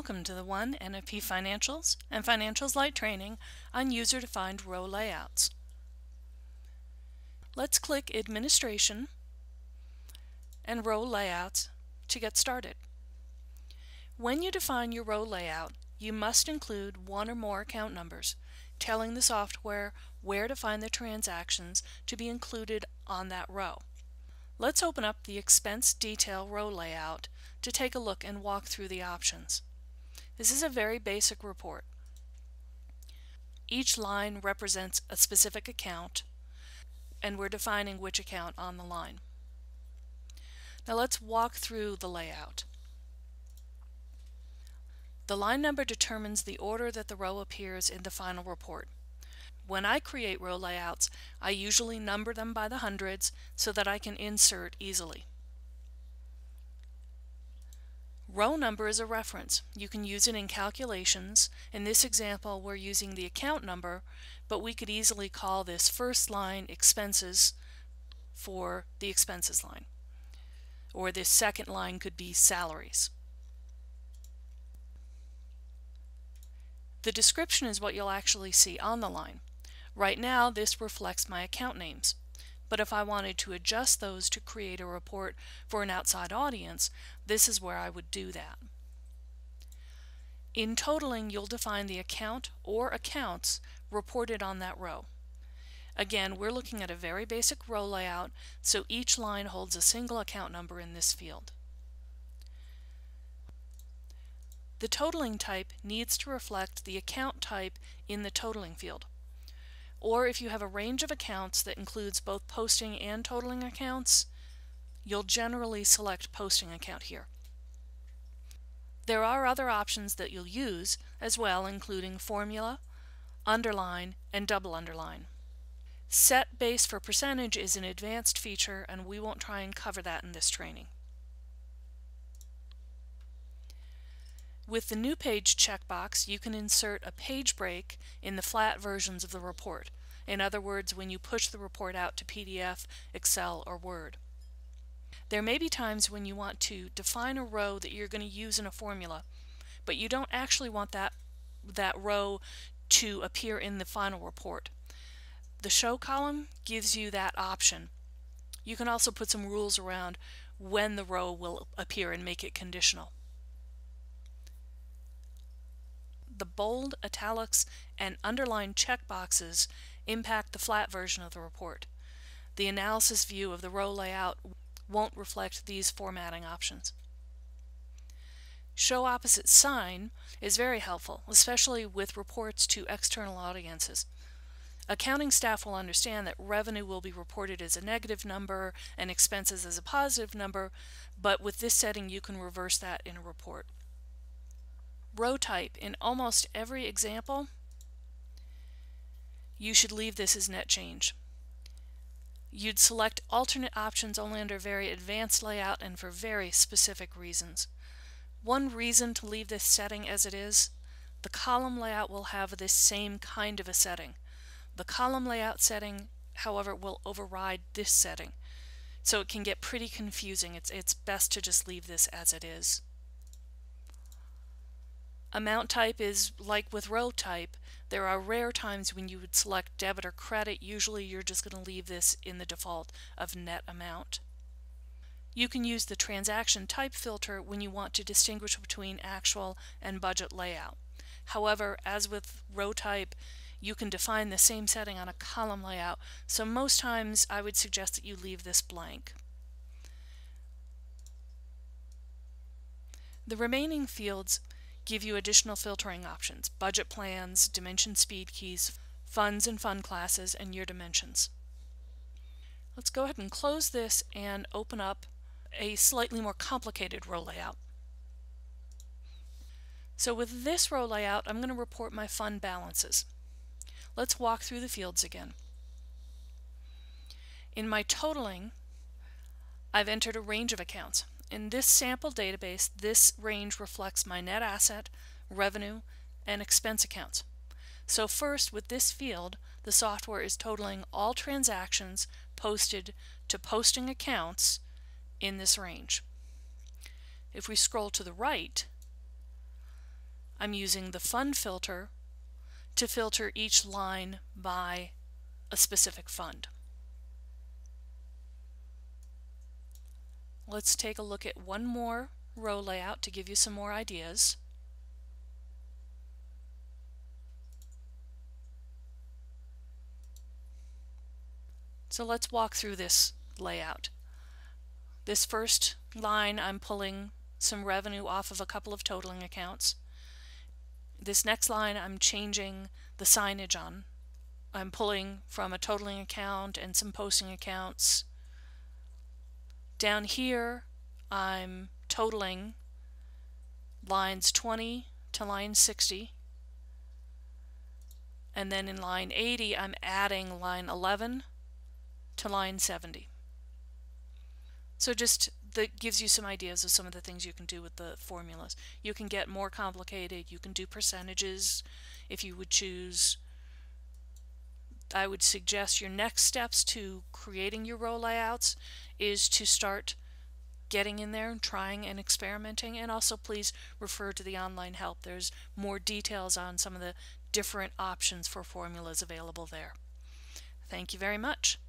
Welcome to the One NFP Financials and Financials Lite training on user-defined row layouts. Let's click Administration and Row Layouts to get started. When you define your row layout, you must include one or more account numbers, telling the software where to find the transactions to be included on that row. Let's open up the Expense Detail row layout to take a look and walk through the options. This is a very basic report. Each line represents a specific account, and we're defining which account on the line. Now let's walk through the layout. The line number determines the order that the row appears in the final report. When I create row layouts, I usually number them by the hundreds so that I can insert easily. Row number is a reference. You can use it in calculations. In this example, we're using the account number, but we could easily call this first line expenses for the expenses line. Or this second line could be salaries. The description is what you'll actually see on the line. Right now, this reflects my account names. But if I wanted to adjust those to create a report for an outside audience, this is where I would do that. In totaling, you'll define the account or accounts reported on that row. Again, we're looking at a very basic row layout, so each line holds a single account number in this field. The totaling type needs to reflect the account type in the totaling field. Or if you have a range of accounts that includes both posting and totaling accounts, you'll generally select posting account here. There are other options that you'll use as well, including formula, underline, and double underline. Set base for percentage is an advanced feature, and we won't try and cover that in this training. With the New Page checkbox, you can insert a page break in the flat versions of the report. In other words, when you push the report out to PDF, Excel, or Word. There may be times when you want to define a row that you're going to use in a formula, but you don't actually want that row to appear in the final report. The Show column gives you that option. You can also put some rules around when the row will appear and make it conditional. The bold, italics, and underline checkboxes impact the flat version of the report. The analysis view of the row layout won't reflect these formatting options. Show opposite sign is very helpful, especially with reports to external audiences. Accounting staff will understand that revenue will be reported as a negative number and expenses as a positive number, but with this setting you can reverse that in a report. Row type. In almost every example, you should leave this as net change. You'd select alternate options only under very advanced layout and for very specific reasons. One reason to leave this setting as it is, the column layout will have this same kind of a setting. The column layout setting, however, will override this setting, so it can get pretty confusing. It's best to just leave this as it is. Amount type is like with row type. There are rare times when you would select debit or credit. Usually you're just going to leave this in the default of net amount. You can use the transaction type filter when you want to distinguish between actual and budget layout. However, as with row type, you can define the same setting on a column layout, so most times I would suggest that you leave this blank. The remaining fields give you additional filtering options: budget plans, dimension speed keys, funds and fund classes, and your dimensions. Let's go ahead and close this and open up a slightly more complicated row layout. So with this row layout, I'm going to report my fund balances. Let's walk through the fields again. In my totaling, I've entered a range of accounts. In this sample database, this range reflects my net asset, revenue, and expense accounts. So first, with this field, the software is totaling all transactions posted to posting accounts in this range. If we scroll to the right, I'm using the fund filter to filter each line by a specific fund. Let's take a look at one more row layout to give you some more ideas. So let's walk through this layout. This first line, I'm pulling some revenue off of a couple of totaling accounts. This next line, I'm changing the signage on. I'm pulling from a totaling account and some posting accounts. Down here, I'm totaling lines 20 to line 60. And then in line 80, I'm adding line 11 to line 70. So just that gives you some ideas of some of the things you can do with the formulas. You can get more complicated. You can do percentages if you would choose. I would suggest your next steps to creating your row layouts is to start getting in there and trying and experimenting, and also please refer to the online help. There's more details on some of the different options for formulas available there. Thank you very much.